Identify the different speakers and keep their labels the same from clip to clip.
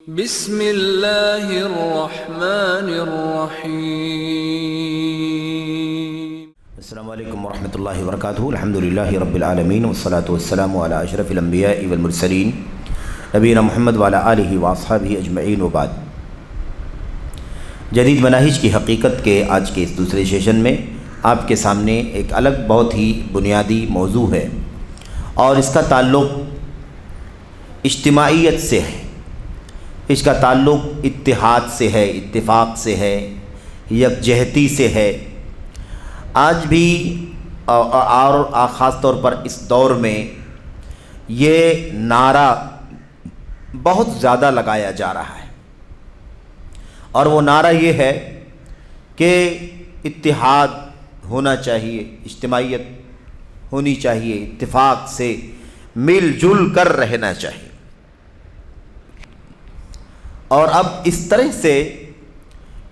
Speaker 1: بسم اللہ الرحمن الرحیم۔
Speaker 2: السلام علیکم ورحمۃ اللہ وبرکاتہ۔ الحمدللہ رب العالمین والصلاة والسلام علی اشرف الانبیاء والمرسلین نبینا محمد وعلی آلہ واصحابہ اجمعین وبعد۔ جدید مناہج کی حقیقت کے آج کے اس دوسرے سیشن میں آپ کے سامنے ایک الگ بہت ہی بنیادی موضوع ہے اور اس کا تعلق اجتماعیت سے ہے، اس کا تعلق اتحاد سے ہے، اتفاق سے ہے، یکجہتی سے ہے۔ آج بھی اور خاص طور پر اس دور میں یہ نعرہ بہت زیادہ لگایا جا رہا ہے، اور وہ نعرہ یہ ہے کہ اتحاد ہونا چاہیے، اجتماعیت ہونی چاہیے، اتفاق سے مل جل کر رہنا چاہیے۔ اور اب اس طرح سے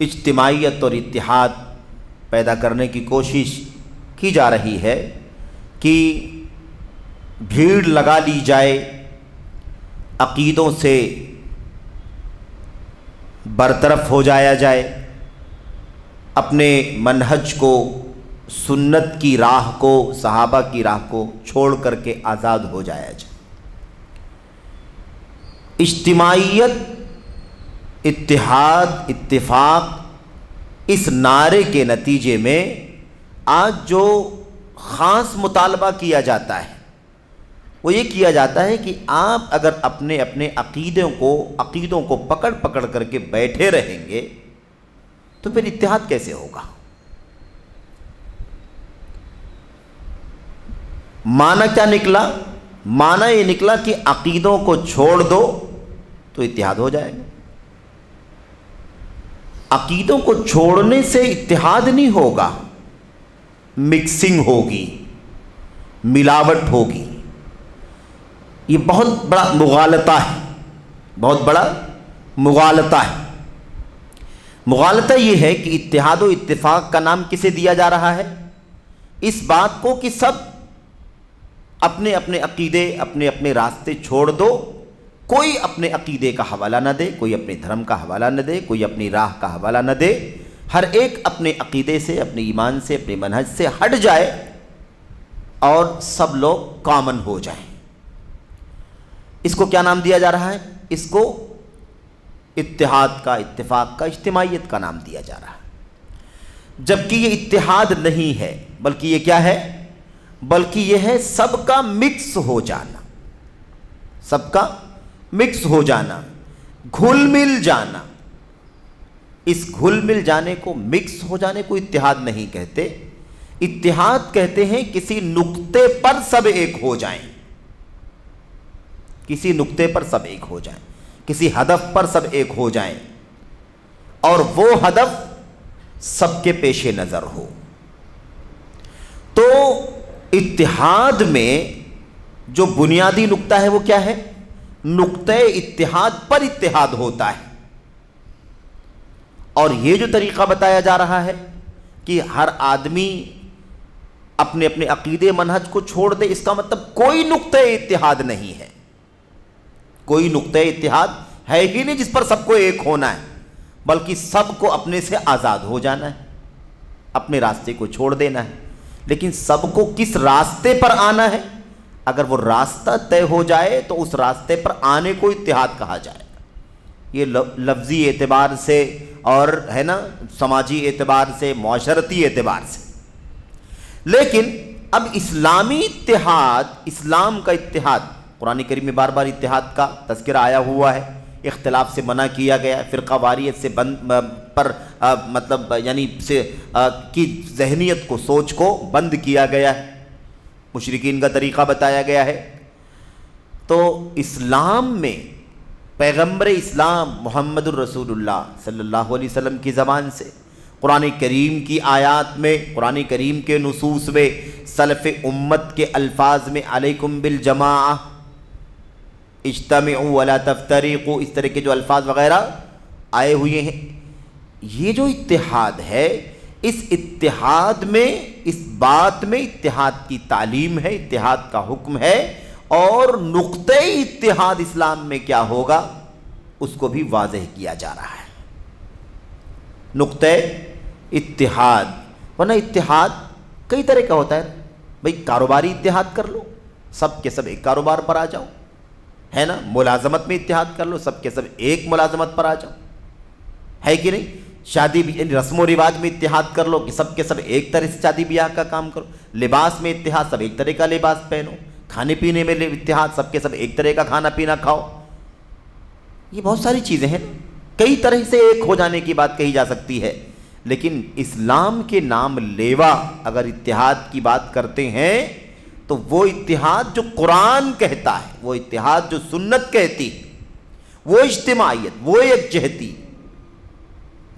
Speaker 2: اجتماعیت اور اتحاد پیدا کرنے کی کوشش کی جا رہی ہے کہ بھیڑ لگا لی جائے، عقیدوں سے برطرف ہو جایا جائے، اپنے منہج کو، سنت کی راہ کو، صحابہ کی راہ کو چھوڑ کر کے آزاد ہو جایا جائے۔ اجتماعیت، اتحاد، اتفاق، اس نعرے کے نتیجے میں آج جو خاص مطالبہ کیا جاتا ہے وہ یہ کیا جاتا ہے کہ آپ اگر اپنے اپنے عقیدوں کو پکڑ پکڑ کر کے بیٹھے رہیں گے تو پھر اتحاد کیسے ہوگا؟ معنی کیا نکلا؟ معنی یہ نکلا کہ عقیدوں کو چھوڑ دو تو اتحاد ہو جائے گا۔ عقیدوں کو چھوڑنے سے اتحاد نہیں ہوگا، مکسنگ ہوگی، ملاوٹ ہوگی۔ یہ بہت بڑا مغالطہ ہے، بہت بڑا مغالطہ ہے۔ مغالطہ یہ ہے کہ اتحاد و اتفاق کا نام کسے دیا جا رہا ہے؟ اس بات کو کہ سب اپنے اپنے عقیدے، اپنے اپنے راستے چھوڑ دو، کوئی اپنے عقیدے کا حوالہ نہ دے، کوئی اپنے دھرم کا حوالہ نہ دے، کوئی اپنی راہ کا حوالہ نہ دے، ہر ایک اپنے عقیدے سے، اپنے ایمان سے، اپنے منہج سے ہٹ جائے اور سب لوگ کامن ہو جائیں۔ اس کو کیا نام دیا جا رہا ہے؟ اس کو اتحاد کا، اتفاق کا، اجتماعیت کا نام دیا جا رہا ہے، جبکہ یہ اتحاد نہیں ہے، بلکہ یہ کیا ہے؟ بلکہ یہ ہے سب کا مکس ہو جانا، سب کا مکس ہو جانا، گھل مل جانا۔ اس گھل مل جانے کو، مکس ہو جانے کو اتحاد نہیں کہتے۔ اتحاد کہتے ہیں کسی نقطے پر سب ایک ہو جائیں، کسی نقطے پر سب ایک ہو جائیں، کسی ہدف پر سب ایک ہو جائیں، اور وہ ہدف سب کے پیش نظر ہو۔ تو اتحاد میں جو بنیادی نقطہ ہے وہ کیا ہے؟ نقطہ اتحاد پر اتحاد ہوتا ہے۔ اور یہ جو طریقہ بتایا جا رہا ہے کہ ہر آدمی اپنے اپنے عقیدے منہج کو چھوڑ دے، اس کا مطلب کوئی نقطہ اتحاد نہیں ہے، کوئی نقطہ اتحاد ہے ہی نہیں جس پر سب کو ایک ہونا ہے، بلکہ سب کو اپنے سے آزاد ہو جانا ہے، اپنے راستے کو چھوڑ دینا ہے۔ لیکن سب کو کس راستے پر آنا ہے؟ اگر وہ راستہ طے ہو جائے تو اس راستے پر آنے کو اتحاد کہا جائے گا۔ یہ لفظی اعتبار سے اور ہے نا سماجی اعتبار سے، معاشرتی اعتبار سے۔ لیکن اب اسلامی اتحاد، اسلام کا اتحاد، قرآن کریم میں بار بار اتحاد کا تذکرہ آیا ہوا ہے، اختلاف سے منع کیا گیا، فرقہ واریت سے مطلب یعنی کی ذہنیت کو، سوچ کو بند کیا گیا ہے، مشرکین کا طریقہ بتایا گیا ہے۔ تو اسلام میں پیغمبر اسلام محمد الرسول اللہ صلی اللہ علیہ وسلم کی زبان سے، قرآن کریم کی آیات میں، قرآن کریم کے نصوص میں، سلف امت کے الفاظ میں علیکم بالجماعہ، اجتمعوا ولا تفترقوا، اس طرح کے جو الفاظ وغیرہ آئے ہوئے ہیں، یہ جو اتحاد ہے، اس اتحاد میں، اس بات میں اتحاد کی تعلیم ہے، اتحاد کا حکم ہے۔ اور نقطۂ اتحاد اسلام میں کیا ہوگا؟ اس کو بھی واضح کیا جا رہا ہے۔ نقطۂ اتحاد، ورنہ اتحاد کئی طرح کا ہوتا ہے بھئی، کاروباری اتحاد کر لو، سب کے سب ایک کاروبار پر آ جاؤ، ہے نا، ملازمت میں اتحاد کر لو، سب کے سب ایک ملازمت پر آ جاؤ، ہے کہ نہیں، شادی رسم و رواج میں اتحاد کر لو کہ سب کے سب ایک طرح سے شادی بیاہ کا کام کرو، لباس میں اتحاد، سب ایک طرح کا لباس پہنو، کھانے پینے میں اتحاد، سب کے سب ایک طرح کا کھانا پینا کھاؤ۔ یہ بہت ساری چیزیں ہیں، کئی طرح سے ایک ہو جانے کی بات کہی جا سکتی ہے، لیکن اسلام کے نام لیوا اگر اتحاد کی بات کرتے ہیں تو وہ اتحاد جو قرآن کہتا ہے، وہ اتحاد جو سنت کہتی، وہ اجتماعیت، وہ یکجہتی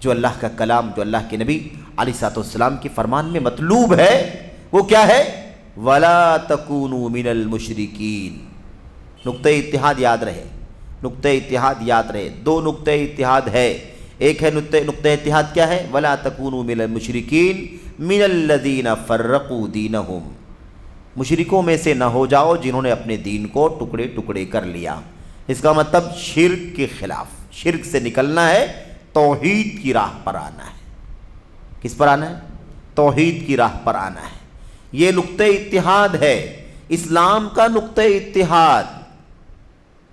Speaker 2: جو اللہ کا کلام، جو اللہ کے نبی علیہ الصلوۃ والسلام کے فرمان میں مطلوب ہے، وہ کیا ہے؟ وَلَا تَكُونُوا مِنَ الْمُشْرِكِينَ۔ نقطۂ اتحاد یاد رہے، نقطۂ اتحاد یاد رہے، دو نقطۂ اتحاد ہے، ایک ہے نقطۂ اتحاد کیا ہے؟ وَلَا تَكُونُوا مِنَ الْمُشْرِكِينَ مِنَ الَّذِينَ فَرَّقُوا دِينَهُمْ، مشرکوں میں سے نہ ہو جاؤ جنہوں نے اپنے دین کو ٹکڑے ٹکڑے کر لیا۔ اس کا مطلب شرک کے خلاف، شرک سے نکلنا ہے، توحید کی راہ پر آنا ہے۔ کس پر آنا ہے؟ توحید کی راہ پر آنا ہے۔ یہ نقطۂ اتحاد ہے، اسلام کا نقطۂ اتحاد،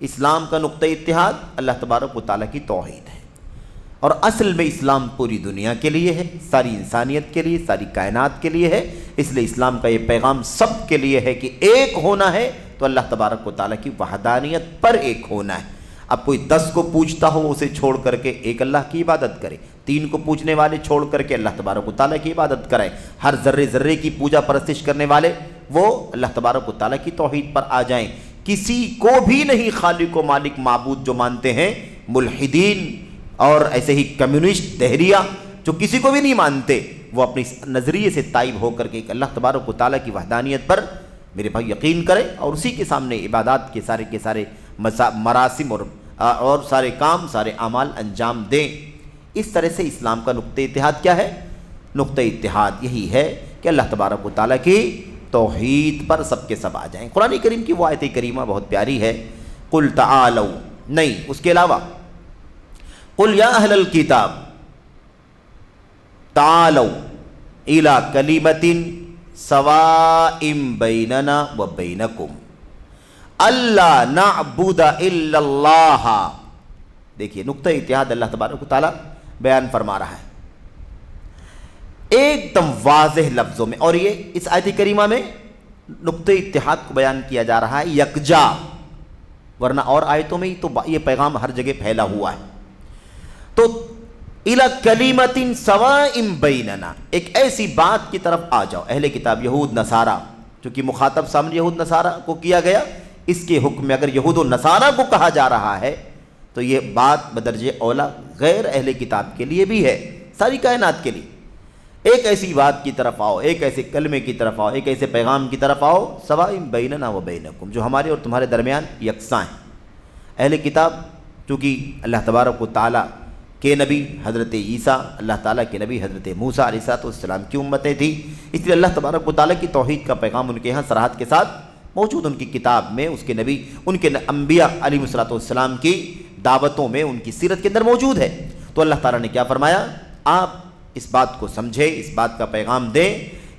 Speaker 2: اسلام کا نقطۂ اتحاد اللہ تبارک و تعالیٰ کی توحید ہے، اور اصل میں اسلام پوری دنیا کے لیے ہے، ساری انسانیت کے لیے، ساری کائنات کے لیے ہے، اس لیے اسلام کا یہ پیغام سب کے لیے ہے کہ ایک ہونا ہے تو اللہ تبارک و تعالیٰ کی وحدانیت پر ایک ہونا ہے۔ اب کوئی 10 کو پوجتا ہو اسے چھوڑ کر کے ایک اللہ کی عبادت کرے، 3 کو پوجنے والے چھوڑ کر کے اللہ تبارک و تعالیٰ کی عبادت کریں، ہر ذرے ذرے کی پوجا پرستش کرنے والے وہ اللہ تبارک و تعالیٰ کی توحید پر آ جائیں۔ کسی کو بھی نہیں خالق و مالک معبود جو مانتے ہیں ملحدین اور ایسے ہی کمیونسٹ دہریہ جو کسی کو بھی نہیں مانتے، وہ اپنے نظریے سے تائب ہو کر کے ایک اللہ تبارک و تعالیٰ کی وحدانیت پر میرے بھائی یقین کریں، اور اسی کے سامنے عبادات کے سارے مراسم اور سارے کام، سارے اعمال انجام دیں۔ اس طرح سے اسلام کا نقطۂ اتحاد کیا ہے؟ نقطۂ اتحاد یہی ہے کہ اللہ تبارک و تعالیٰ کی توحید پر سب کے سب آ جائیں۔ قرآن کریم کی وہ آیت کریمہ بہت پیاری ہے، قل تعالوا، نہیں اس کے علاوہ قل یا اہل الکتاب تعالوا الی کلمۃ سواء بیننا وبینکم اللہ نعبد الا اللہ۔ دیکھیے نقطۂ اتحاد اللہ تبارک و تعالیٰ بیان فرما رہا ہے ایک دم واضح لفظوں میں، اور یہ اس آیت کریمہ میں نقطۂ اتحاد کو بیان کیا جا رہا ہے یکجا، ورنہ اور آیتوں میں تو یہ پیغام ہر جگہ پھیلا ہوا ہے۔ تو الی کلمۃ سواء بیننا، ایک ایسی بات کی طرف آ جاؤ، اہل کتاب یہود نصارہ، چونکہ مخاطب سامنے یہود نصارہ کو کیا گیا، اس کے حکم میں اگر یہود و نصارہ کو کہا جا رہا ہے تو یہ بات بدرجہ اولا غیر اہل کتاب کے لیے بھی ہے، ساری کائنات کے لیے۔ ایک ایسی بات کی طرف آؤ، ایک ایسے کلمے کی طرف آؤ، ایک ایسے پیغام کی طرف آؤ، سواء بیننا و بینکم، جو ہمارے اور تمہارے درمیان یکساں ہیں۔ اہل کتاب چونکہ اللہ تبارک و تعالیٰ کے نبی حضرت عیسیٰ، اللہ تعالیٰ کے نبی حضرت موسیٰ علیہ السلام کی امتیں تھیں، اس لیے اللہ تبارک و تعالیٰ کی توحید کا پیغام ان کے یہاں صراحت کے ساتھ موجود، ان کی کتاب میں، اس کے نبی، ان کے انبیاء علیہ السلام کی دعوتوں میں، ان کی سیرت کے اندر موجود ہے۔ تو اللہ تعالیٰ نے کیا فرمایا؟ آپ اس بات کو سمجھیں، اس بات کا پیغام دیں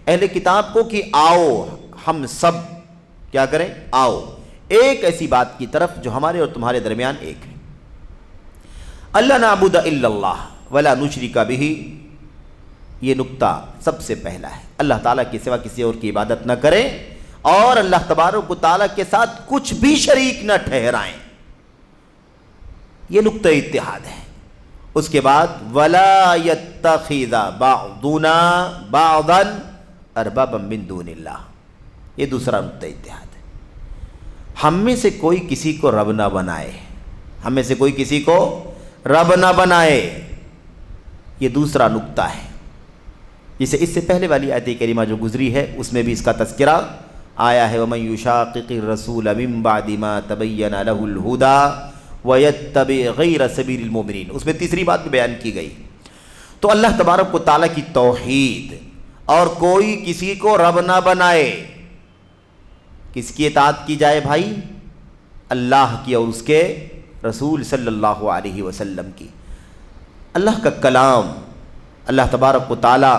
Speaker 2: اہل کتاب کو کہ آؤ ہم سب کیا کریں؟ آؤ ایک ایسی بات کی طرف جو ہمارے اور تمہارے درمیان ایک ہے۔ اللہ نعبد الا اللہ ولا نشرک بہ، یہ نقطہ سب سے پہلا ہے، اللہ تعالیٰ کے سوا کسی اور کی عبادت نہ کریں اور اللہ تبارک و تعالیٰ کے ساتھ کچھ بھی شریک نہ ٹھہرائیں، یہ نقطہ اتحاد ہے۔ اس کے بعد ولا یتخذ بعضنا بعضا اربابا من دون اللہ، یہ دوسرا نقطہ اتحاد ہے۔ ہم میں سے کوئی کسی کو رب نہ بنائے، ہم میں سے کوئی کسی کو رب نہ بنائے، یہ دوسرا نقطہ ہے۔ جسے اس سے پہلے والی آیت کریمہ جو گزری ہے اس میں بھی اس کا تذکرہ آیا ہے، وَمَن يُشَاقِقِ الرَّسُولَ مِن بَعْدِ مَا تَبَيَّنَ لَهُ الْهُدَى وَيَتَّبِعْ غَيْرَ سَبِيلِ الْمُؤْمِنِينَ، اس میں تیسری بات بھی بیان کی گئی۔ تو اللہ تبارک و تعالیٰ کی توحید، اور کوئی کسی کو رب نہ بنائے، کس کی اطاعت کی جائے بھائی؟ اللہ کی اور اس کے رسول صلی اللہ علیہ وسلم کی۔ اللہ کا کلام، اللہ تبارک و تعالیٰ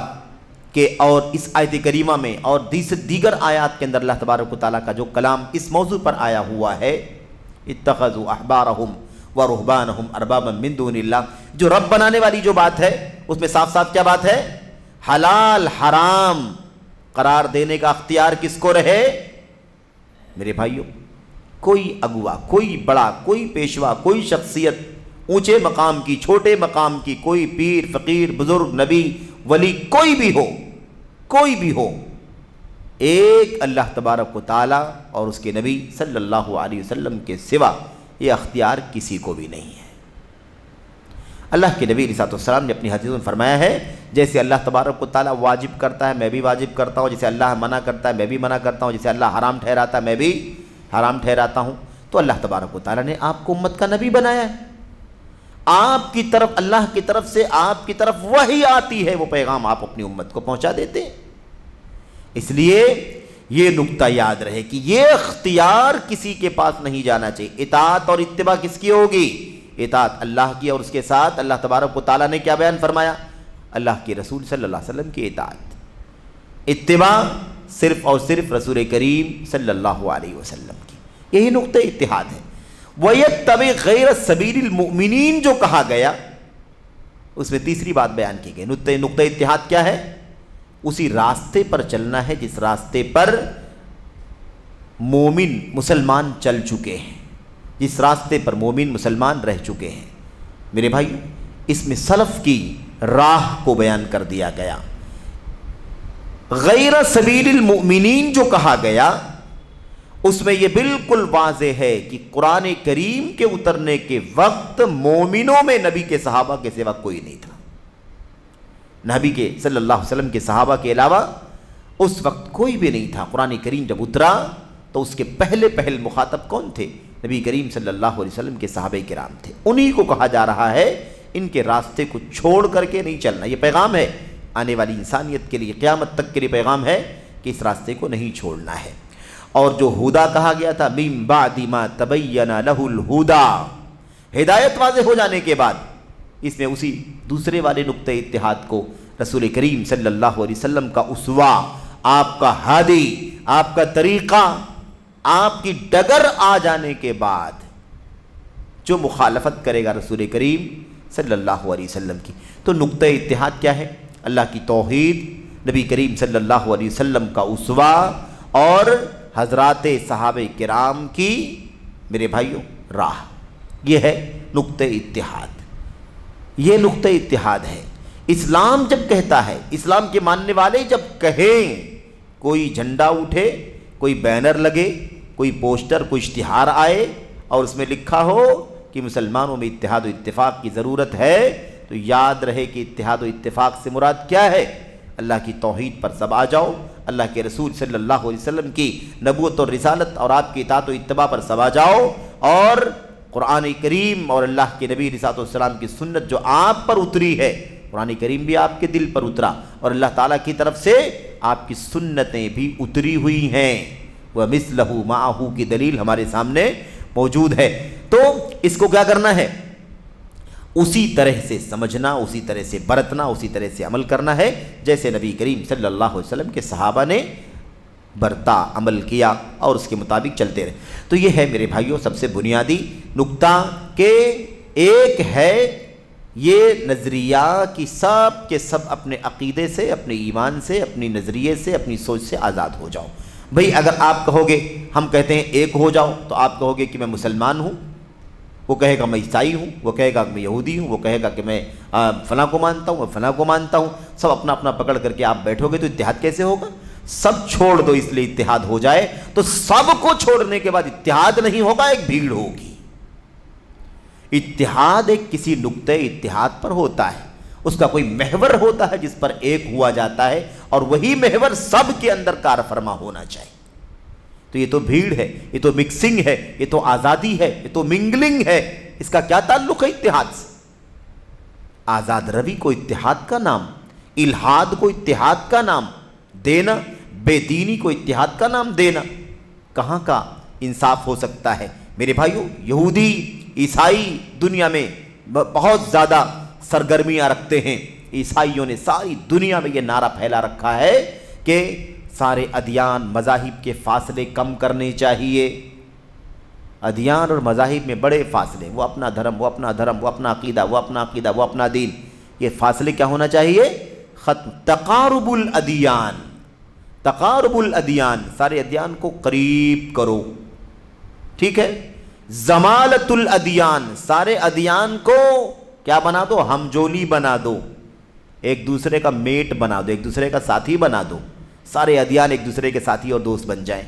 Speaker 2: کہ اور اس آیت کریمہ میں اور دیگر آیات کے اندر اللہ تبارک و تعالیٰ کا جو کلام اس موضوع پر آیا ہوا ہے، اتخذوا احبارہم ورہبانہم اربابا من دون اللہ، جو رب بنانے والی جو بات ہے اس میں صاف صاف کیا بات ہے؟ حلال حرام قرار دینے کا اختیار کس کو رہے؟ میرے بھائیوں، کوئی اگوا، کوئی بڑا، کوئی پیشوا، کوئی شخصیت اونچے مقام کی، چھوٹے مقام کی، کوئی پیر، فقیر، بزرگ، نبی، ولی، کوئی بھی ہو، ایک اللہ تبارک و تعالیٰ اور اس کے نبی صلی اللہ علیہ وسلم کے سوا یہ اختیار کسی کو بھی نہیں ہے۔ اللہ کے نبی علیہ الصلوۃ والسلام نے اپنی حدیثوں میں فرمایا ہے، جیسے اللہ تبارک و تعالیٰ واجب کرتا ہے میں بھی واجب کرتا ہوں، جیسے اللہ منع کرتا ہے میں بھی منع کرتا ہوں، جیسے اللہ حرام ٹھہراتا ہے میں بھی حرام ٹھہراتا ہوں۔ تو اللہ تبارک و تعالیٰ نے آپ کو امت کا نبی بنایا ہے، آپ کی طرف اللہ کی طرف سے آپ کی طرف وحی آتی ہے، وہ پیغام آپ اپنی امت کو پہنچا دیتے ہیں۔ اس لیے یہ نقطہ یاد رہے کہ یہ اختیار کسی کے پاس نہیں جانا چاہیے۔ اطاعت اور اتباع کس کی ہوگی؟ اطاعت اللہ کی، اور اس کے ساتھ اللہ تبارک و تعالیٰ نے کیا بیان فرمایا؟ اللہ کے رسول صلی اللہ علیہ وسلم کی اطاعت، اتباع صرف اور صرف رسول کریم صلی اللہ علیہ وسلم کی۔ یہی نقطہ اتحاد ہے۔ وَيَتَّبِعْ غَيْرَ سَبِيلِ الْمُؤْمِنِينَ جو کہا گیا اس میں تیسری بات بیان کی گئی۔ نقطہ اتحاد کیا ہے؟ اسی راستے پر چلنا ہے جس راستے پر مومن مسلمان چل چکے ہیں، جس راستے پر مومن مسلمان رہ چکے ہیں۔ میرے بھائی، اس میں سلف کی راہ کو بیان کر دیا گیا۔ غیر سبیل المؤمنین جو کہا گیا اس میں یہ بالکل واضح ہے کہ قرآن کریم کے اترنے کے وقت مومنوں میں نبی کے صحابہ کے سوا کوئی نہیں تھا۔ نبی کے صلی اللہ علیہ وسلم کے صحابہ کے علاوہ اس وقت کوئی بھی نہیں تھا۔ قرآن کریم جب اترا تو اس کے پہل مخاطب کون تھے؟ نبی کریم صلی اللہ علیہ وسلم کے صحابہ کرام تھے۔ انہی کو کہا جا رہا ہے ان کے راستے کو چھوڑ کر کے نہیں چلنا۔ یہ پیغام ہے آنے والی انسانیت کے لیے، قیامت تک کے لیے پیغام ہے کہ اس راستے کو نہیں چھوڑنا ہے۔ اور جو ہدا کہا گیا تھا، من بعد ما تبین لہ الہدی، ہدایت واضح ہو جانے کے بعد، اس میں اسی دوسرے والے نقطہ اتحاد کو رسول کریم صلی اللہ علیہ وسلم کا اسوہ، آپ کا ہادی، آپ کا طریقہ، آپ کی ڈگر آ جانے کے بعد جو مخالفت کرے گا رسول کریم صلی اللہ علیہ وسلم کی، تو نقطہ اتحاد کیا ہے؟ اللہ کی توحید، نبی کریم صلی اللہ علیہ وسلم کا اسوہ اور حضرات صحابہ کرام کی، میرے بھائیوں، راہ۔ یہ ہے نقطہ اتحاد، یہ نقطہ اتحاد ہے۔ اسلام جب کہتا ہے، اسلام کے ماننے والے جب کہیں، کوئی جھنڈا اٹھے، کوئی بینر لگے، کوئی پوسٹر، کوئی اشتہار آئے اور اس میں لکھا ہو کہ مسلمانوں میں اتحاد و اتفاق کی ضرورت ہے، تو یاد رہے کہ اتحاد و اتفاق سے مراد کیا ہے؟ اللہ کی توحید پر سب آ جاؤ، اللہ کے رسول صلی اللہ علیہ وسلم کی نبوت اور رسالت اور آپ کی اطاعت و اتباع پر سب آ جاؤ، اور قرآن کریم اور اللہ کے نبی علیہ الصلوۃ والسلام کی سنت جو آپ پر اتری ہے، قرآن کریم بھی آپ کے دل پر اترا اور اللہ تعالیٰ کی طرف سے آپ کی سنتیں بھی اتری ہوئی ہیں، وَمِثْلَهُ مَعَهُ کی دلیل ہمارے سامنے موجود ہے۔ تو اس کو کیا کرنا ہے؟ اسی طرح سے سمجھنا، اسی طرح سے برتنا، اسی طرح سے عمل کرنا ہے جیسے نبی کریم صلی اللہ علیہ وسلم کے صحابہ نے برتا، عمل کیا اور اس کے مطابق چلتے رہے۔ تو یہ ہے میرے بھائیوں سب سے بنیادی نقطہ کہ ایک ہے یہ نظریہ کی سب کے سب اپنے عقیدے سے، اپنے ایمان سے، اپنی نظریے سے، اپنی سوچ سے آزاد ہو جاؤ۔ بھئی اگر آپ کہو گے، ہم کہتے ہیں ایک ہو جاؤ، تو آپ کہو گے کہ میں مسلمان ہوں، وہ کہے گا میں عیسائی ہوں، وہ کہے گا کہ میں یہودی ہوں، وہ کہے گا کہ میں فلاں کو مانتا ہوں، میں فلاں کو مانتا ہوں، سب اپنا اپنا پکڑ کر کے آپ بیٹھو گے تو اتحاد کیسے ہوگا؟ سب چھوڑ دو اس لیے اتحاد ہو جائے، تو سب کو چھوڑنے کے بعد اتحاد نہیں ہوگا، ایک بھیڑ ہوگی۔ اتحاد ایک کسی نقطہ اتحاد پر ہوتا ہے، اس کا کوئی محور ہوتا ہے جس پر ایک ہوا جاتا ہے، اور وہی محور سب کے اندر کار فرما ہونا چاہیے۔ تو یہ تو بھیڑ ہے، یہ تو مکسنگ ہے، یہ تو آزادی ہے، یہ تو منگلنگ ہے، اس کا کیا تعلق ہے اتحاد سے؟ آزاد روی کو اتحاد کا نام، الحاد کو اتحاد کا نام دینا، بے دینی کو اتحاد کا نام دینا، کہاں کا انصاف ہو سکتا ہے؟ میرے بھائیوں، یہودی عیسائی دنیا میں بہت زیادہ سرگرمیاں رکھتے ہیں. عیسائیوں نے ساری دنیا میں یہ نعرہ پھیلا رکھا ہے کہ سارے ادیان مذاہب کے فاصلے کم کرنے چاہیے. ادیان اور مذاہب میں بڑے فاصلے، وہ اپنا دھرم، وہ اپنا دھرم، وہ اپنا عقیدہ، وہ اپنا عقیدہ، وہ اپنا دین. یہ فاصلے کیا ہونا چاہیے؟ ختم. تقارب الادیان، تقارب الادیان، سارے ادیان کو قریب کرو. ٹھیک ہے. زمالت الادیان، سارے ادیان کو کیا بنا دو؟ ہم جولی بنا دو، ایک دوسرے کا میٹ بنا دو، ایک دوسرے کا ساتھی بنا دو. سارے ادیان ایک دوسرے کے ساتھی اور دوست بن جائیں،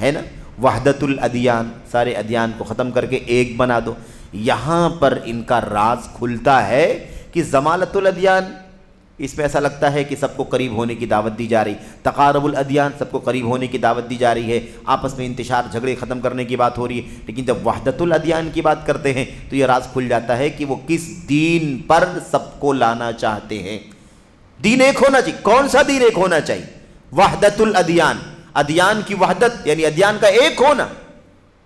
Speaker 2: ہے نا. وحدت الادیان، سارے ادیان کو ختم کر کے ایک بنا دو. یہاں پر ان کا راز کھلتا ہے کہ زمالت الادیان، اس میں ایسا لگتا ہے کہ سب کو قریب ہونے کی دعوت دی جا رہی. تقارب الادیان، سب کو قریب ہونے کی دعوت دی جا رہی ہے، آپس میں انتشار جھگڑے ختم کرنے کی بات ہو رہی ہے. لیکن جب وحدت الادیان کی بات کرتے ہیں تو یہ راز کھل جاتا ہے کہ وہ کس دین پر سب کو لانا چاہتے ہیں. دین ایک ہونا چاہیے. کون سا دین ایک ہونا چاہیے؟ وحدت الادیان، ادیان کی وحدت یعنی ادیان کا ایک ہونا.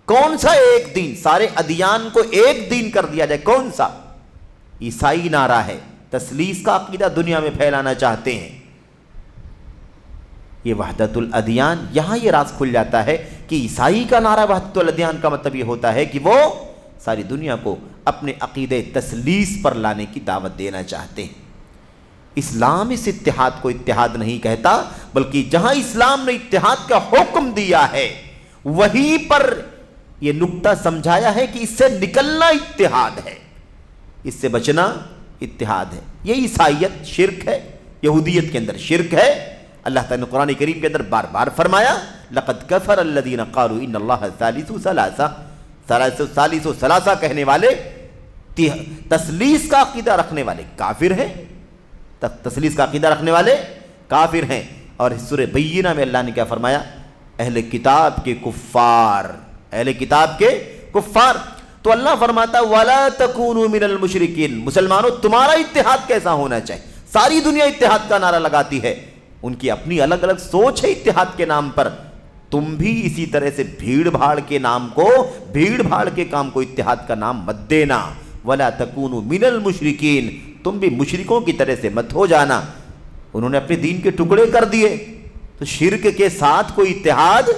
Speaker 2: کون سا ایک دین؟ سارے ادیان کو ایک دین کر دیا جائے. کون سا؟ عیسائی نعرہ ہے، تثلیث کا عقیدہ دنیا میں پھیلانا چاہتے ہیں. یہ وحدت الادیان، یہاں یہ راز کھل جاتا ہے کہ عیسائی کا نعرہ وحدت الادیان کا مطلب یہ ہوتا ہے کہ وہ ساری دنیا کو اپنے عقیدے تثلیث پر لانے کی دعوت دینا چاہتے ہیں. اسلام اس اتحاد کو اتحاد نہیں کہتا، بلکہ جہاں اسلام نے اتحاد کا حکم دیا ہے وہیں پر یہ نقطہ سمجھایا ہے کہ اس سے نکلنا اتحاد ہے، اس سے بچنا اتحاد ہے. یہ عیسائیت شرک ہے، یہودیت کے اندر شرک ہے. اللہ تعالیٰ نے قرآن کریم کے اندر بار بار فرمایا لقد کفر الذین قالوا ان اللہ ثالث ثلاثہ، ثالث ثلاثہ کہنے والے، تثلیث کا عقیدہ رکھنے والے کافر ہیں. تثلیث کا عقیدہ رکھنے والے کافر ہیں. اور سورہ بینہ میں اللہ نے کیا فرمایا؟ اہل کتاب کے کفار، اہل کتاب کے کفار. تو اللہ فرماتا وَلَا تَكُونُوا مِنَ الْمُشْرِكِينَ، مسلمانوں تمہارا اتحاد کیسا ہونا چاہیے؟ ساری دنیا اتحاد کا نعرہ لگاتی ہے، ان کی اپنی الگ الگ سوچ ہے اتحاد کے نام پر. تم بھی اسی طرح سے بھیڑ بھاڑ کے نام کو، بھیڑ بھاڑ کے کام کو اتحاد کا نام مت دینا. وَلَا تَكُونُوا مِنَ الْمُشْرِكِينَ، تم بھی مشرکوں کی طرح سے مت ہو جانا. انہوں نے اپنے دین کے ٹکڑے کر دیے، تو شرک کے ساتھ کوئی اتحاد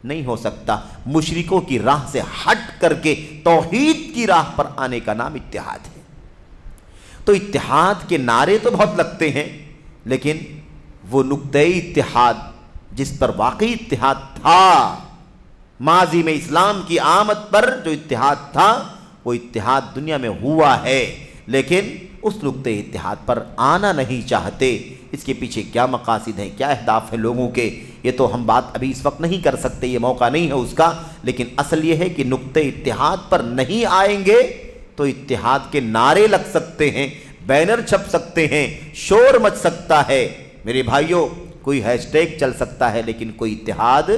Speaker 2: نہیں ہو سکتا. مشرکوں کی راہ سے ہٹ کر کے توحید کی راہ پر آنے کا نام اتحاد ہے. تو اتحاد کے نعرے تو بہت لگتے ہیں، لیکن وہ نقطۂ اتحاد جس پر واقعی اتحاد تھا، ماضی میں اسلام کی آمد پر جو اتحاد تھا، وہ اتحاد دنیا میں ہوا ہے، لیکن اس نقطۂ اتحاد پر آنا نہیں چاہتے. اس کے پیچھے کیا مقاصد ہیں، کیا اہداف ہیں لوگوں کے، یہ تو ہم بات ابھی اس وقت نہیں کر سکتے، یہ موقع نہیں ہے اس کا. لیکن اصل یہ ہے کہ نقطۂ اتحاد پر نہیں آئیں گے تو اتحاد کے نعرے لگ سکتے ہیں، بینر چھپ سکتے ہیں، شور مچ سکتا ہے. میرے بھائیوں، کوئی ہیش ٹیگ چل سکتا ہے، لیکن کوئی اتحاد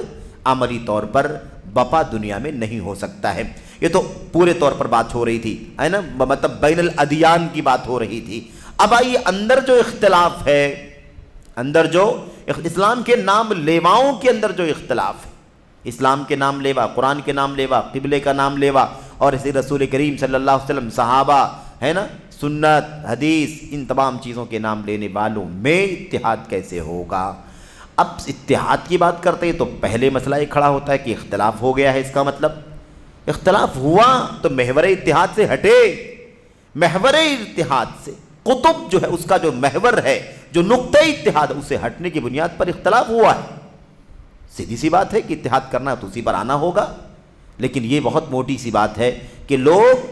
Speaker 2: عملی طور پر بپا دنیا میں نہیں ہو سکتا ہے. یہ تو پورے طور پر بات ہو رہی تھی، ہے نا، مطلب بین الادیان کی بات ہو رہی تھی. اب آئیے اندر جو اختلاف ہے، اندر جو اسلام کے نام لیواؤں کے اندر جو اختلاف ہے، اسلام کے نام لیوا، قرآن کے نام لیوا، قبلے کا نام لیوا، اور اسی رسول کریم صلی اللہ علیہ وسلم، صحابہ، ہے نا، سنت، حدیث، ان تمام چیزوں کے نام لینے والوں میں اتحاد کیسے ہوگا؟ اب اتحاد کی بات کرتے ہیں تو پہلے مسئلہ یہ کھڑا ہوتا ہے کہ اختلاف ہو گیا ہے. اس کا مطلب اختلاف ہوا تو محور اتحاد سے ہٹے. محور اتحاد سے، قطب جو ہے اس کا جو محور ہے، جو نقطہ اتحاد، اسے ہٹنے کی بنیاد پر اختلاف ہوا ہے. سیدھی سی بات ہے کہ اتحاد کرنا تو اسی پر آنا ہوگا. لیکن یہ بہت موٹی سی بات ہے کہ لوگ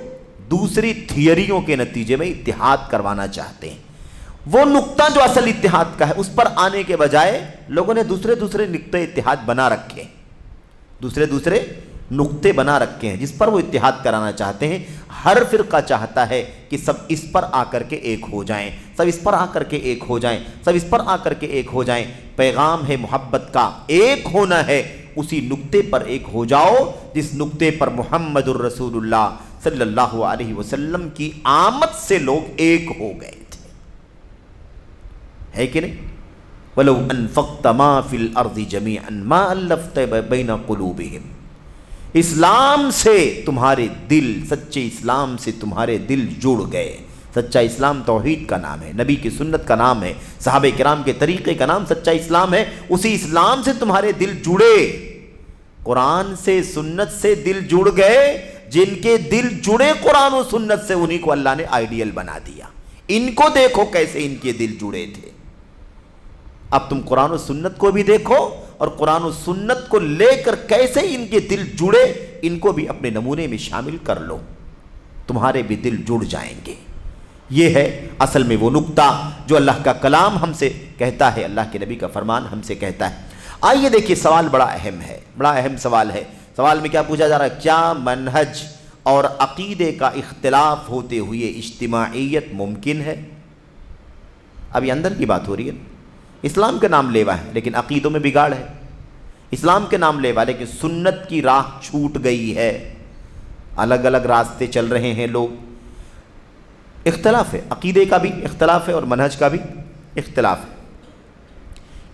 Speaker 2: دوسری تھیوریوں کے نتیجے میں اتحاد کروانا چاہتے ہیں. وہ نقطہ جو اصل اتحاد کا ہے اس پر آنے کے بجائے لوگوں نے دوسرے نقطے اتحاد بنا رکھے ہیں، دوسرے نقطے بنا رکھے ہیں جس پر وہ اتحاد کرانا چاہتے ہیں. ہر فرقہ چاہتا ہے کہ سب اس پر آ کر کے ایک ہو جائیں، سب اس پر آ کر کے ایک ہو جائیں، سب اس پر آ کر کے ایک ہو جائیں. پیغام ہے محبت کا، ایک ہونا ہے، اسی نقطے پر ایک ہو جاؤ جس نقطے پر محمد الرسول اللہ صلی اللہ علیہ وسلم کی آمد سے لوگ ایک ہو گئے تھے، ہے کہ نہیں؟ وَلَوْ أَنفَقْتَ مَا فِي الْأَرْضِ جَمِيعًا مَا أَلَّفْتَ بَيْنَ قُلُوبِهِمْ. اسلام سے تمہارے دل، سچے اسلام سے تمہارے دل جڑ گئے۔ سچا اسلام توحید کا نام ہے، نبی کی سنت کا نام ہے، صحابہ کرام کے طریقے کا نام سچا اسلام ہے۔ اسی اسلام سے تمہارے دل جڑے، قرآن سے سنت سے دل جڑ گئے۔ جن کے دل جڑے قرآن و سنت سے، انہی کو اللہ نے آئیڈیل بنا دیا۔ ان کو دیکھو کیسے ان کے دل جڑے تھے۔ اب تم قرآن و سنت کو بھی دیکھو اور قرآن و سنت کو لے کر کیسے ان کے دل جڑے، ان کو بھی اپنے نمونے میں شامل کر لو، تمہارے بھی دل جڑ جائیں گے۔ یہ ہے اصل میں وہ نقطہ جو اللہ کا کلام ہم سے کہتا ہے، اللہ کے نبی کا فرمان ہم سے کہتا ہے۔ آئیے دیکھیے، سوال بڑا اہم ہے، بڑا اہم سوال ہے۔ سوال میں کیا پوچھا جا رہا ہے؟ کیا منہج اور عقیدے کا اختلاف ہوتے ہوئے اجتماعیت ممکن ہے؟ اب یہ اندر کی بات ہو رہی ہے۔ اسلام کے نام لیوا ہے لیکن عقیدوں میں بگاڑ ہے، اسلام کے نام لیوا لیکن سنت کی راہ چھوٹ گئی ہے، الگ الگ راستے چل رہے ہیں لوگ۔ اختلاف ہے، عقیدے کا بھی اختلاف ہے اور منہج کا بھی اختلاف ہے۔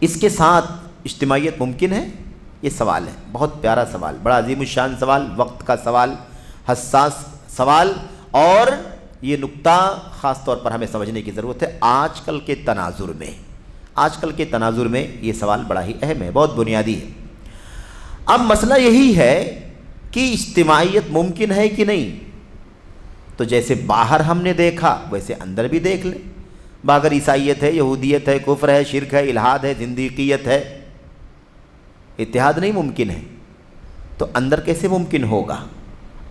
Speaker 2: اس کے ساتھ اجتماعیت ممکن ہے؟ یہ سوال ہے، بہت پیارا سوال، بڑا عظیم الشان سوال، وقت کا سوال، حساس سوال، اور یہ نقطہ خاص طور پر ہمیں سمجھنے کی ضرورت ہے۔ آج کل کے تناظر میں یہ سوال بڑا ہی اہم ہے، بہت بنیادی ہے۔ اب مسئلہ یہی ہے کہ اجتماعیت ممکن ہے کہ نہیں؟ تو جیسے باہر ہم نے دیکھا ویسے اندر بھی دیکھ لیں۔ باہر عیسائیت ہے، یہودیت ہے، کفر ہے، شرک ہے، الحاد ہے، زندیقیت ہے، اتحاد نہیں ممکن ہے، تو اندر کیسے ممکن ہوگا؟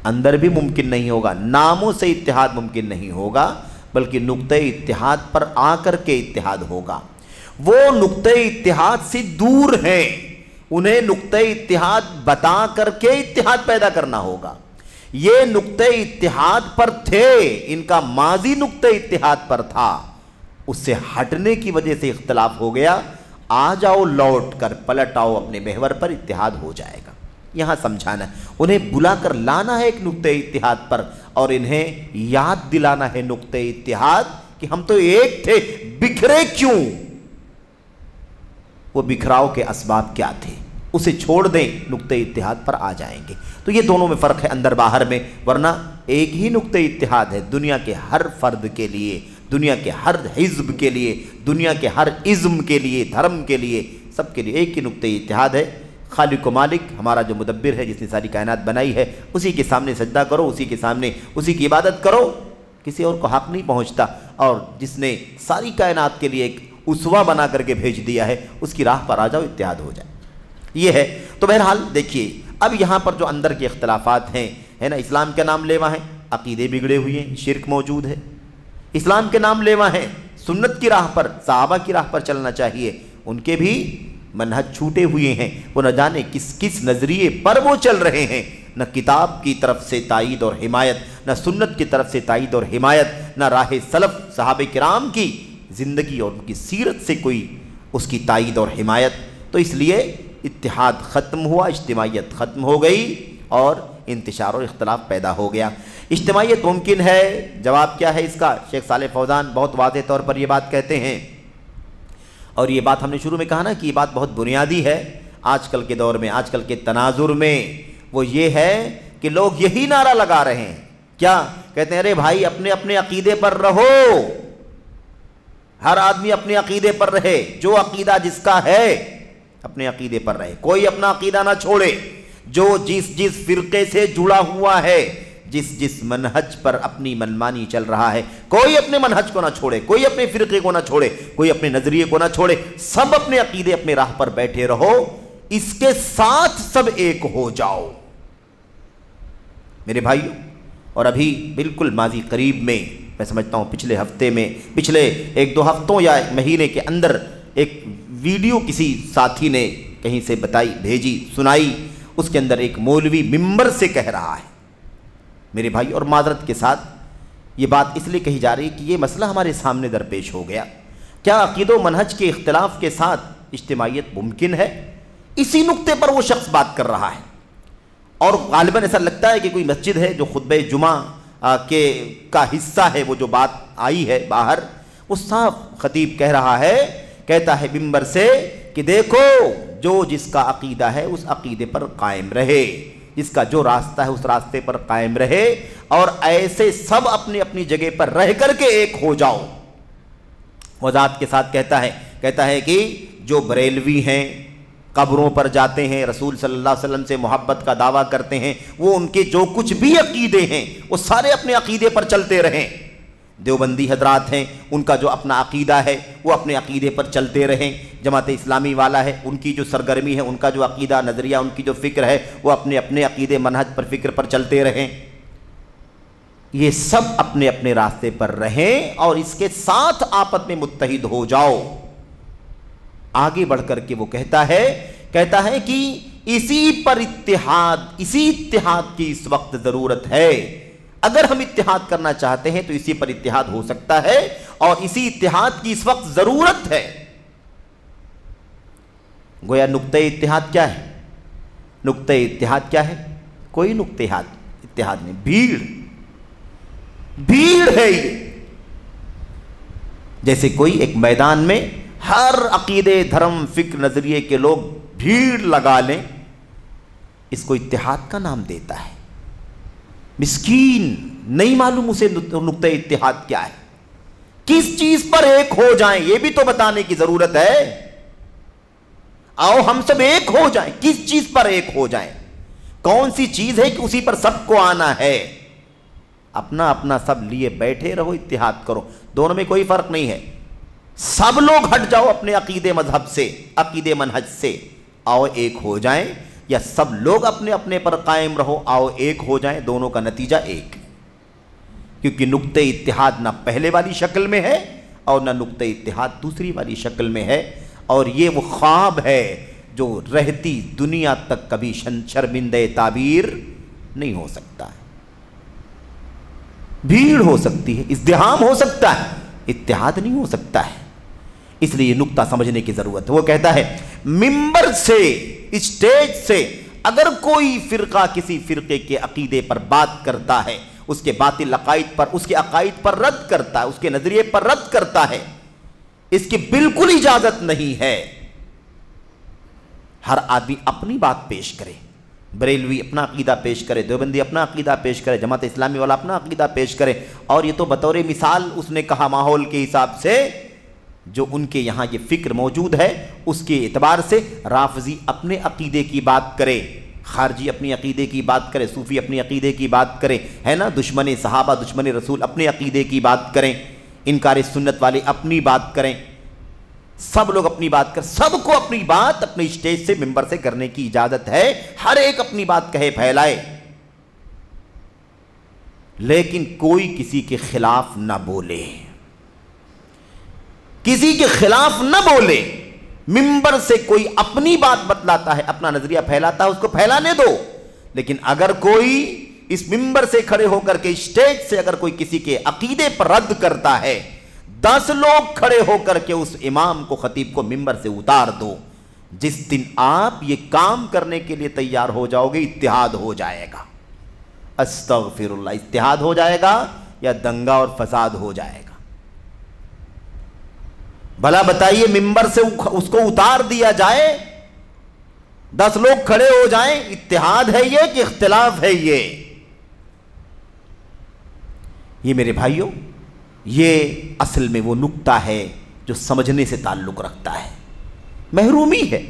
Speaker 2: اندر بھی ممکن نہیں ہوگا، ناموں سے اتحاد ممکن نہیں ہوگا، بلکہ نقطۂ اتحاد پر آ کر کے اتحاد ہوگا۔ وہ نقطۂ اتحاد سے دور ہیں، انہیں نقطۂ اتحاد بتا کر کے اتحاد پیدا کرنا ہوگا۔ یہ نقطۂ اتحاد پر تھے، ان کا ماضی نقطۂ اتحاد پر تھا، اس سے ہٹنے کی وجہ سے اختلاف ہو گیا۔ آ جاؤ، لوٹ کر پلٹ آؤ اپنے محور پر، اتحاد ہو جائے گا۔ یہاں سمجھانا ہے، انہیں بلا کر لانا ہے ایک نقطۂ اتحاد پر، اور انہیں یاد دلانا ہے نقطۂ اتحاد کہ ہم تو ایک تھے، بکھرے کیوں؟ وہ بکھراؤ کے اسباب کیا تھے، اسے چھوڑ دیں، نقطۂ اتحاد پر آ جائیں گے۔ تو یہ دونوں میں فرق ہے، اندر باہر میں، ورنہ ایک ہی نقطۂ اتحاد ہے دنیا کے ہر فرد کے لیے، دنیا کے ہر حزب کے لیے، دنیا کے ہر ازم کے لیے، دھرم کے لیے، سب کے لیے ایک ہی نقطۂ اتحاد ہے۔ خالق و مالک ہمارا جو مدبر ہے، جس نے ساری کائنات بنائی ہے، اسی کے سامنے سجدہ کرو، اسی کے سامنے اسی کی عبادت کرو، کسی اور کو حق نہیں پہنچتا، اور جس نے ساری کائنات کے لیے ایک اسوہ بنا کر کے بھیج دیا ہے، اس کی راہ پر آ جاؤ، اتحاد ہو جائے۔ یہ ہے۔ تو بہرحال دیکھیے، اب یہاں پر جو اندر کے اختلافات ہیں، ہے نا، اسلام کے نام لیوا ہیں، عقیدے بگڑے ہوئے ہیں، شرک موجود ہے۔ اسلام کے نام لیوا ہیں، سنت کی راہ پر، صحابہ کی راہ پر چلنا چاہیے، ان کے بھی منہج چھوٹے ہوئے ہیں، وہ نہ جانے کس کس نظریے پر وہ چل رہے ہیں، نہ کتاب کی طرف سے تائید اور حمایت، نہ سنت کی طرف سے تائید اور حمایت، نہ راہ سلف صحابہ کرام کی زندگی اور ان کی سیرت سے کوئی اس کی تائید اور حمایت۔ تو اس لیے اتحاد ختم ہوا، اجتماعیت ختم ہو گئی، اور انتشار اور اختلاف پیدا ہو گیا۔ اجتماعیت ممکن ہے، جواب کیا ہے اس کا؟ شیخ صالح فوزان بہت واضح طور پر یہ بات کہتے ہیں، اور یہ بات ہم نے شروع میں کہا نا کہ یہ بات بہت بنیادی ہے آج کل کے دور میں، آج کل کے تناظر میں۔ وہ یہ ہے کہ لوگ یہی نعرہ لگا رہے ہیں، کیا کہتے ہیں؟ ارے بھائی، اپنے اپنے عقیدے پر رہو، ہر آدمی اپنے عقیدے پر رہے، جو عقیدہ جس کا ہے اپنے عقیدے پر رہے، کوئی اپنا عقیدہ نہ چھوڑے، جو جس فرقے سے جڑا ہوا ہے، جس منہج پر اپنی منمانی چل رہا ہے، کوئی اپنے منہج کو نہ چھوڑے، کوئی اپنے فرقے کو نہ چھوڑے، کوئی اپنے نظریے کو نہ چھوڑے، سب اپنے عقیدے اپنے راہ پر بیٹھے رہو، اس کے ساتھ سب ایک ہو جاؤ۔ میرے بھائیو، اور ابھی بالکل ماضی قریب میں سمجھتا ہوں پچھلے ہفتے میں، پچھلے 1-2 ہفتوں یا ایک مہینے کے اندر ایک ویڈیو کسی ساتھی نے کہیں سے بھیجی، سنائی، اس کے اندر ایک مولوی ممبر سے کہہ رہا ہے، میرے بھائی، اور معذرت کے ساتھ یہ بات اس لیے کہی جا رہی ہے کہ یہ مسئلہ ہمارے سامنے درپیش ہو گیا، کیا عقیدہ و منہج کے اختلاف کے ساتھ اجتماعیت ممکن ہے؟ اسی نقطے پر وہ شخص بات کر رہا ہے، اور غالباً ایسا لگتا ہے کہ کوئی مسجد ہے جو خطبہ جمعہ کا حصہ ہے، وہ جو بات آئی ہے باہر، وہ صاف خطیب کہہ رہا ہے، کہتا ہے ممبر سے کہ دیکھو، جو جس کا عقیدہ ہے اس عقیدے پر قائم رہے، اس کا جو راستہ ہے اس راستے پر قائم رہے اور ایسے سب اپنی اپنی جگہ پر رہ کر کے ایک ہو جاؤ۔ وضاحت کے ساتھ کہتا ہے کہ جو بریلوی ہیں، قبروں پر جاتے ہیں، رسول صلی اللہ علیہ وسلم سے محبت کا دعویٰ کرتے ہیں، وہ ان کے جو کچھ بھی عقیدے ہیں وہ سارے اپنے عقیدے پر چلتے رہیں۔ دیوبندی حضرات ہیں، ان کا جو اپنا عقیدہ ہے وہ اپنے عقیدے پر چلتے رہیں۔ جماعت اسلامی والا ہے، ان کی جو سرگرمی ہے، ان کا جو عقیدہ نظریہ، ان کی جو فکر ہے، وہ اپنے اپنے عقیدے منہج پر فکر پر چلتے رہیں۔ یہ سب اپنے اپنے راستے پر رہیں اور اس کے ساتھ آپس میں متحد ہو جاؤ۔ آگے بڑھ کر کے وہ کہتا ہے کہ اسی اتحاد کی اس وقت ضرورت ہے۔ اگر ہم اتحاد کرنا چاہتے ہیں تو اسی پر اتحاد ہو سکتا ہے اور اسی اتحاد کی اس وقت ضرورت ہے۔ گویا نقطہ اتحاد کیا ہے؟ نقطہ اتحاد کیا ہے؟ کوئی نقطہ اتحاد نہیں، بھیڑ ہے یہ۔ جیسے کوئی ایک میدان میں ہر عقیدے، دھرم، فکر، نظریے کے لوگ بھیڑ لگا لیں، اس کو اتحاد کا نام دیتا ہے۔ مسکین نہیں معلوم اسے نقطہ اتحاد کیا ہے، کس چیز پر ایک ہو جائیں یہ بھی تو بتانے کی ضرورت ہے۔ آؤ ہم سب ایک ہو جائیں، کس چیز پر ایک ہو جائیں؟ کون سی چیز ہے کہ اسی پر سب کو آنا ہے؟ اپنا اپنا سب لیے بیٹھے رہو، اتحاد کرو، دونوں میں کوئی فرق نہیں ہے۔ سب لوگ ہٹ جاؤ اپنے عقیدے مذہب سے، عقیدے منہج سے، آؤ ایک ہو جائیں، یا سب لوگ اپنے اپنے پر قائم رہو، آؤ ایک ہو جائیں، دونوں کا نتیجہ ایک ہے۔ کیونکہ نقطہ اتحاد نہ پہلے والی شکل میں ہے اور نہ نقطہ اتحاد دوسری والی شکل میں ہے، اور یہ وہ خواب ہے جو رہتی دنیا تک کبھی شرمندہ تعبیر نہیں ہو سکتا ہے۔ بھیڑ ہو سکتی ہے، ازدحام ہو سکتا ہے، اتحاد نہیں ہو سکتا ہے۔ اس لیے یہ نقطہ سمجھنے کی ضرورت ہے۔ وہ کہتا ہے منبر سے، اسٹیج سے اگر کوئی فرقہ کسی فرقے کے عقیدے پر بات کرتا ہے، اس کے باطل عقائد پر، اس کے عقائد پر رد کرتا ہے، اس کے نظریے پر رد کرتا ہے، اس کی بالکل اجازت نہیں ہے۔ ہر آدمی اپنی بات پیش کرے، بریلوی اپنا عقیدہ پیش کرے، دیوبندی اپنا عقیدہ پیش کرے، جماعت اسلامی والا اپنا عقیدہ پیش کرے، اور یہ تو بطور مثال اس نے کہا ماحول کے حساب سے جو ان کے یہاں یہ فکر موجود ہے اس کے اعتبار سے رافضی اپنے عقیدے کی بات کرے، خارجی اپنی عقیدے کی بات کرے، صوفی اپنی عقیدے کی بات کرے، ہے نا، دشمن صحابہ، دشمن رسول اپنے عقیدے کی بات کریں، انکار سنت والے اپنی بات کریں، سب لوگ اپنی بات کریں، سب کو اپنی بات اپنے اسٹیج سے، ممبر سے کرنے کی اجازت ہے، ہر ایک اپنی بات کہے پھیلائے، لیکن کوئی کسی کے خلاف نہ بولے، کسی کے خلاف نہ بولے۔ ممبر سے کوئی اپنی بات بتلاتا ہے، اپنا نظریہ پھیلاتا ہے، اس کو پھیلانے دو، لیکن اگر کوئی اس ممبر سے کھڑے ہو کر کے، اسٹیج سے اگر کوئی کسی کے عقیدے پر رد کرتا ہے، 10 لوگ کھڑے ہو کر کے اس امام کو، خطیب کو ممبر سے اتار دو۔ جس دن آپ یہ کام کرنے کے لیے تیار ہو جاؤ گے، اتحاد ہو جائے گا۔ استغفر اللہ، اتحاد ہو جائے گا یا دنگا اور فساد ہو جائے گا؟ بھلا بتائیے، ممبر سے اس کو اتار دیا جائے، 10 لوگ کھڑے ہو جائیں، اتحاد ہے یہ کہ اختلاف ہے یہ میرے بھائیوں، یہ اصل میں وہ نقطہ ہے جو سمجھنے سے تعلق رکھتا ہے۔ محرومی ہے،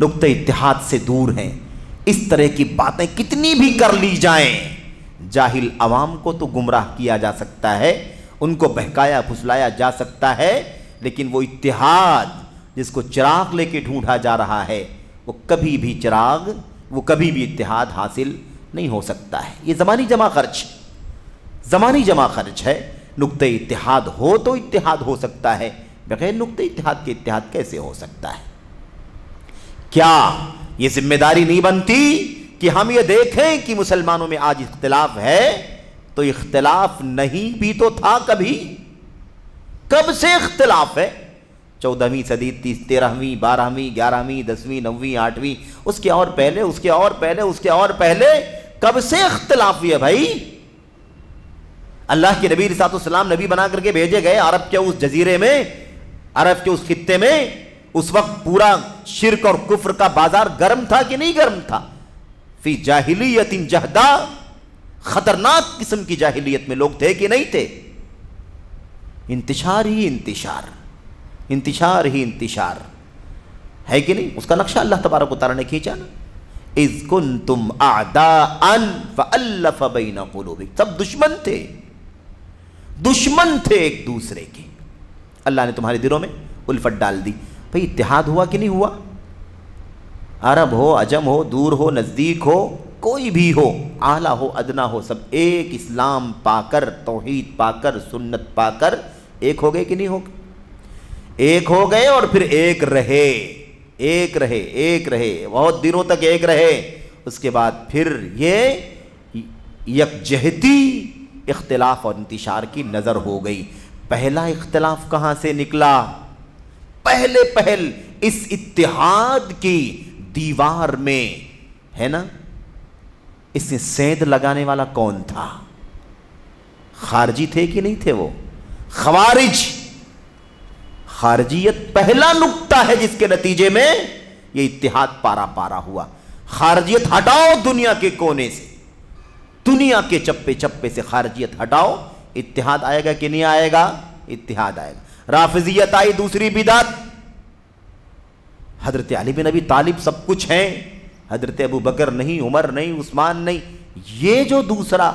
Speaker 2: نقطہ اتحاد سے دور ہیں۔ اس طرح کی باتیں کتنی بھی کر لی جائیں، جاہل عوام کو تو گمراہ کیا جا سکتا ہے، ان کو بہکایا پھسلایا جا سکتا ہے، لیکن وہ اتحاد جس کو چراغ لے کے ڈھونڈا جا رہا ہے، وہ کبھی بھی اتحاد حاصل نہیں ہو سکتا ہے۔ یہ زمانی جمع خرچ ہے۔ نقطہ اتحاد ہو تو اتحاد ہو سکتا ہے، بغیر نقطہ اتحاد کے اتحاد کیسے ہو سکتا ہے؟ کیا یہ ذمہ داری نہیں بنتی کہ ہم یہ دیکھیں کہ مسلمانوں میں آج اختلاف ہے تو اختلاف نہیں بھی تو تھا کبھی؟ کب سے اختلاف ہے؟ 14ویں صدی، 13ویں، 12ویں، 11ویں، 10ویں، 9ویں، 8ویں، اس کے اور پہلے، اس کے اور پہلے، اس کے اور پہلے، کب سے اختلاف ہوئی ہے بھائی؟ اللہ کے نبی علیہ السلام نبی بنا کر کے بھیجے گئے عرب کے اس جزیرے میں، عرب کے اس خطے میں، اس وقت پورا شرک اور کفر کا بازار گرم تھا کہ نہیں گرم تھا؟ فی جاہلیت جہدا، خطرناک قسم کی جاہلیت میں لوگ تھے کہ نہیں تھے؟ انتشار ہی انتشار، انتشار ہی انتشار ہے کہ نہیں؟ اس کا نقشہ اللہ تبارک و تعالیٰ نے کھینچا نا، اذ کنتم اعداء فالف بین قلوبکم، سب دشمن تھے، دشمن تھے ایک دوسرے کے، اللہ نے تمہارے دلوں میں الفت ڈال دی۔ بھئی اتحاد ہوا کہ نہیں ہوا؟ عرب ہو، عجم ہو، دور ہو، نزدیک ہو، کوئی بھی ہو، اعلیٰ ہو، ادنا ہو، سب ایک اسلام پا کر، توحید پا کر، سنت پا کر ایک ہو گئے کہ نہیں ہو گئے؟ ایک ہو گئے اور پھر ایک رہے، ایک رہے، ایک رہے، بہت دنوں تک ایک رہے۔ اس کے بعد پھر یہ یکجہتی اختلاف اور انتشار کی نظر ہو گئی۔ پہلا اختلاف کہاں سے نکلا؟ پہل اس اتحاد کی دیوار میں ہے نا، اس میں سیندھ لگانے والا کون تھا؟ خارجی تھے کہ نہیں تھے؟ وہ خوارج۔ خارجیت پہلا نقطہ ہے جس کے نتیجے میں یہ اتحاد پارا پارا ہوا۔ خارجیت ہٹاؤ دنیا کے کونے سے، دنیا کے چپے چپے سے خارجیت ہٹاؤ، اتحاد آئے گا کہ نہیں آئے گا؟ اتحاد آئے گا۔ رافضیت آئی، دوسری بدعت، حضرت علی بن ابی طالب سب کچھ ہیں، حضرت ابو بکر نہیں، عمر نہیں، عثمان نہیں۔ یہ جو دوسرا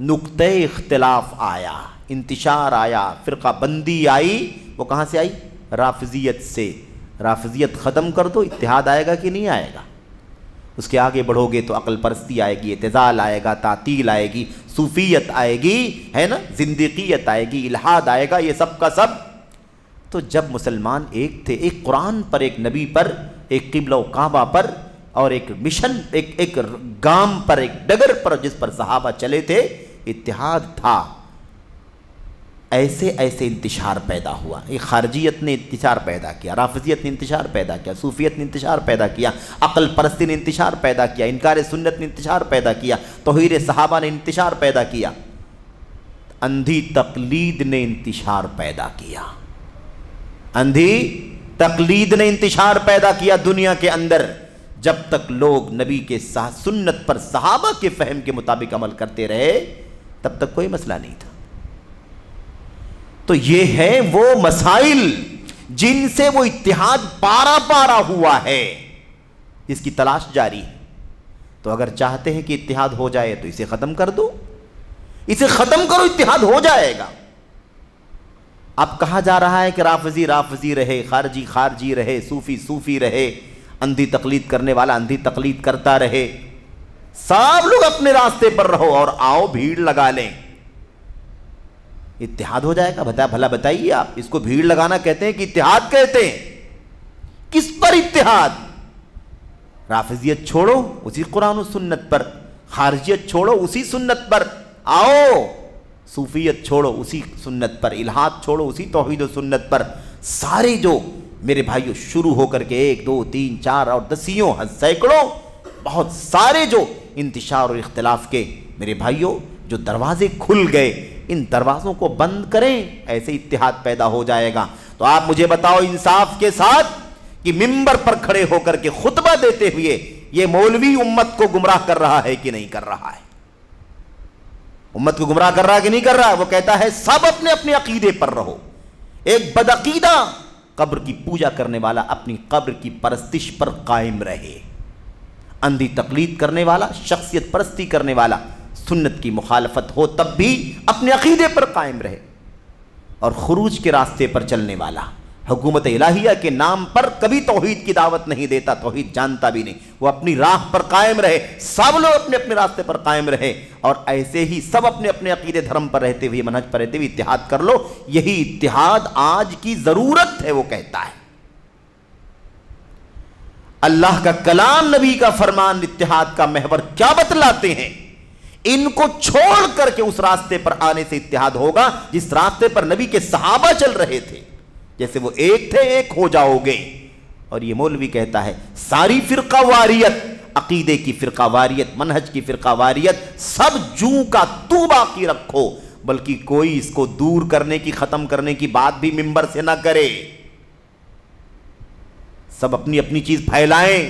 Speaker 2: نقطہ اختلاف آیا، انتشار آیا، فرقہ بندی آئی، وہ کہاں سے آئی؟ رافضیت سے۔ رافضیت ختم کر دو، اتحاد آئے گا کہ نہیں آئے گا؟ اس کے آگے بڑھو گے تو عقل پرستی آئے گی، اعتزال آئے گا، تعطیل آئے گی، صوفیت آئے گی، ہے نا، زندیقیت آئے گی، الحاد آئے گا، یہ سب کا سب۔ تو جب مسلمان ایک تھے، ایک قرآن پر، ایک نبی پر، ایک قبلہ و کعبہ پر، اور ایک مشن، ایک گام پر، ایک ڈگر پر جس پر صحابہ چلے تھے، اتحاد تھا، ایسے ایسے انتشار پیدا ہوا۔ یہ خارجیت نے انتشار پیدا کیا، رافضیت نے انتشار پیدا کیا، صوفیت نے انتشار پیدا کیا، عقل پرستی نے انتشار پیدا کیا، انکار سنت نے انتشار پیدا کیا، توحید صحابہ نے انتشار پیدا کیا، اندھی تقلید نے انتشار پیدا کیا، اندھی تقلید نے انتشار پیدا کیا دنیا کے اندر۔ جب تک لوگ نبی کے سنت پر، صحابہ کے فہم کے مطابق عمل کرتے رہے، تب تک کوئی مسئلہ نہیں تھا۔ تو یہ ہے وہ مسائل جن سے وہ اتحاد پارا پارا ہوا ہے، جس کی تلاش جاری ہے۔ تو اگر چاہتے ہیں کہ اتحاد ہو جائے تو اسے ختم کر دو، اسے ختم کرو، اتحاد ہو جائے گا۔ اب کہا جا رہا ہے کہ رافضی رافضی رہے، خارجی خارجی رہے، صوفی صوفی رہے، اندھی تقلید کرنے والا اندھی تقلید کرتا رہے، سب لوگ اپنے راستے پر رہو اور آؤ بھیڑ لگا لیں، اتحاد ہو جائے گا۔ بھلا بتائیے آپ، اس کو بھیڑ لگانا کہتے ہیں کہ اتحاد کہتے ہیں؟ کس پر اتحاد؟ رافضیت چھوڑو اسی قرآن و سنت پر، خارجیت چھوڑو اسی سنت پر، آؤ صوفیت چھوڑو اسی سنت پر، الحاد چھوڑو اسی توحید و سنت پر۔ سارے جو میرے بھائیوں شروع ہو کر کے 1 2 3 4 اور دسیوں سینکڑوں بہت سارے جو انتشار اور اختلاف کے میرے بھائیوں جو دروازے کھل گئے، ان دروازوں کو بند کریں، ایسے اتحاد پیدا ہو جائے گا۔ تو آپ مجھے بتاؤ انصاف کے ساتھ کہ ممبر پر کھڑے ہو کر کے خطبہ دیتے ہوئے یہ مولوی امت کو گمراہ کر رہا ہے کہ نہیں کر رہا ہے؟ امت کو گمراہ کر رہا ہے کہ نہیں کر رہا ہے؟ وہ کہتا ہے سب اپنے اپنے عقیدے پر رہو۔ ایک بدعقیدہ قبر کی پوجا کرنے والا اپنی قبر کی پرستش پر قائم رہے، اندھی تقلید کرنے والا، شخصیت پرستی کرنے والا، سنت کی مخالفت ہو تب بھی اپنے عقیدے پر قائم رہے، اور خروج کے راستے پر چلنے والا حکومت الہیہ کے نام پر کبھی توحید کی دعوت نہیں دیتا، توحید جانتا بھی نہیں، وہ اپنی راہ پر قائم رہے، سب لوگ اپنے اپنے راستے پر قائم رہے، اور ایسے ہی سب اپنے اپنے عقیدے دھرم پر رہتے ہوئے، منہج پر رہتے ہوئے اتحاد کر لو۔ یہی اتحاد آج کی ضرورت ہے، وہ کہتا ہے۔ اللہ کا کلام، نبی کا فرمان اتحاد کا محور کیا بتلاتے ہیں؟ ان کو چھوڑ کر کے اس راستے پر آنے سے اتحاد ہوگا جس راستے پر نبی کے صحابہ چل رہے تھے، جیسے وہ ایک تھے ایک ہو جاؤ گے۔ اور یہ مولوی کہتا ہے ساری فرقہ واریت، عقیدے کی فرقہ واریت، منہج کی فرقہ واریت، سب جوں کا تو باقی رکھو، بلکہ کوئی اس کو دور کرنے کی، ختم کرنے کی بات بھی ممبر سے نہ کرے۔ سب اپنی اپنی چیز پھیلائیں،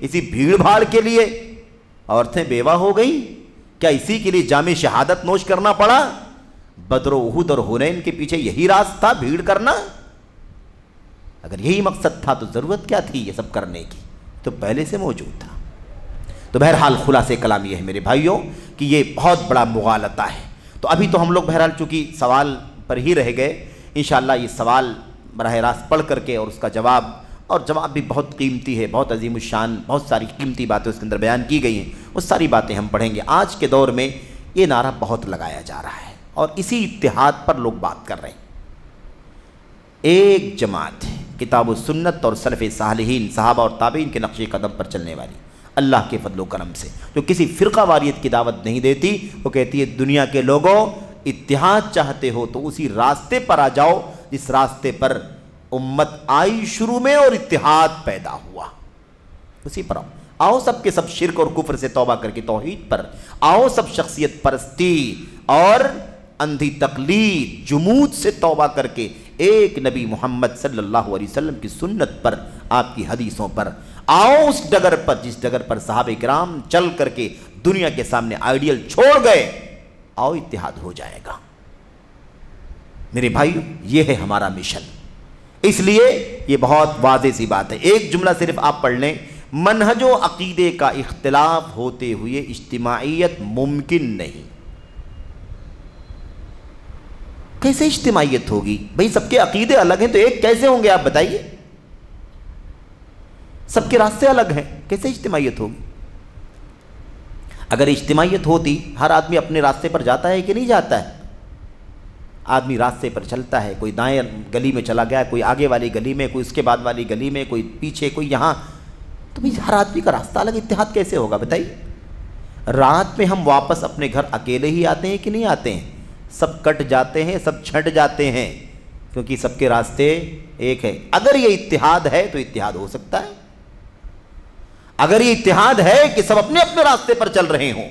Speaker 2: اسی بھیڑ بھاڑ کے لیے عورتیں بیوہ ہو گئیں؟ کیا اسی کے لیے جام شہادت نوش کرنا پڑا؟ بدر و احد اور حنین کے پیچھے یہی راز تھا، بھیڑ کرنا؟ اگر یہی مقصد تھا تو ضرورت کیا تھی یہ سب کرنے کی؟ تو پہلے سے موجود تھا۔ تو بہرحال خلاصے کلام یہ ہے میرے بھائیوں کہ یہ بہت بڑا مغالطہ ہے۔ تو ابھی تو ہم لوگ بہرحال چونکہ سوال پر ہی رہ گئے، انشاءاللہ یہ سوال براہ راست پڑھ کر کے اور اس کا جواب، اور جواب بھی بہت قیمتی ہے، بہت عظیم الشان، بہت ساری قیمتی باتیں اس کے اندر بیان کی گئی ہیں، وہ ساری باتیں ہم پڑھیں گے۔ آج کے دور میں یہ نعرہ بہت لگایا جا رہا ہے اور اسی اتحاد پر لوگ بات کر رہے ہیں۔ ایک جماعت ہے کتاب و سنت اور سلف صالحین صحابہ اور تابعین کے نقش قدم پر چلنے والی، اللہ کے فضل و کرم سے، جو کسی فرقہ واریت کی دعوت نہیں دیتی۔ وہ کہتی ہے دنیا کے لوگوں اتحاد چاہتے ہو تو اسی راستے پر آ جاؤ جس راستے پر امت آئی شروع میں اور اتحاد پیدا ہوا، اسی پر آؤ سب کے سب شرک اور کفر سے توبہ کر کے توحید پر آؤ، سب شخصیت پرستی اور اندھی تقلید جمود سے توبہ کر کے ایک نبی محمد صلی اللہ علیہ وسلم کی سنت پر، آپ کی حدیثوں پر آؤ، اس ڈگر پر جس ڈگر پر صحابہ کرام چل کر کے دنیا کے سامنے آئیڈیل چھوڑ گئے، آؤ اتحاد ہو جائے گا۔ میرے بھائیو یہ ہے ہمارا مشن، اس لیے یہ بہت واضح سی بات ہے۔ ایک جملہ صرف آپ پڑھ لیں، منہج و عقیدے کا اختلاف ہوتے ہوئے اجتماعیت ممکن نہیں۔ کیسے اجتماعیت ہوگی؟ بھئی سب کے عقیدے الگ ہیں تو ایک کیسے ہوں گے آپ بتائیے؟ سب کے راستے الگ ہیں، کیسے اجتماعیت ہوگی؟ اگر اجتماعیت ہوتی، ہر آدمی اپنے راستے پر جاتا ہے کہ نہیں جاتا ہے؟ آدمی راستے پر چلتا ہے، کوئی دائیں گلی میں چلا گیا، کوئی آگے والی گلی میں، کوئی اس کے بعد والی گلی میں، کوئی پیچھے، کوئی یہاں، تو بھئی ہر آدمی کا راستہ الگ، اتحاد کیسے ہوگا بتائیے؟ رات میں ہم واپس اپنے گھر اکیلے ہی آتے ہیں کہ نہیں آتے ہیں؟ سب کٹ جاتے ہیں، سب چھٹ جاتے ہیں، کیونکہ سب کے راستے ایک ہے۔ اگر یہ اتحاد ہے تو اتحاد ہو سکتا ہے، اگر یہ اتحاد ہے کہ سب اپنے اپنے راستے پر چل رہے ہوں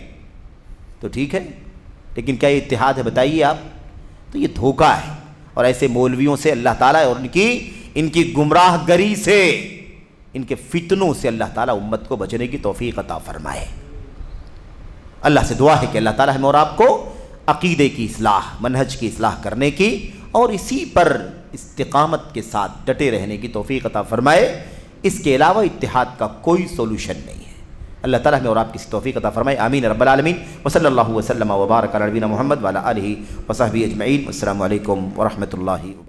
Speaker 2: تو ٹھیک ہے، لیکن کیا یہ اتحاد ہے بتائیے آپ؟ تو یہ دھوکہ ہے، اور ایسے مولویوں سے اللہ تعالیٰ اور ان کی گمراہ گری سے، ان کے فتنوں سے اللہ تعالیٰ امت کو بچنے کی توفیق عطا فرمائے۔ اللہ سے دعا ہے کہ اللہ تعالیٰ ہمیں اور آپ کو عقیدے کی اصلاح، منہج کی اصلاح کرنے کی اور اسی پر استقامت کے ساتھ ڈٹے رہنے کی توفیق عطا فرمائے۔ اس کے علاوہ اتحاد کا کوئی سولوشن نہیں ہے۔ اللہ تعالیٰ ہمیں اور آپ کی توفیق عطا فرمائے، آمین رب العالمین۔ وصلی اللہ وسلم وبارک علی نبینا محمد وعلی آلہ وصحبہ اجمعین۔ السلام علیکم ورحمۃ اللہ وبرکاتہ۔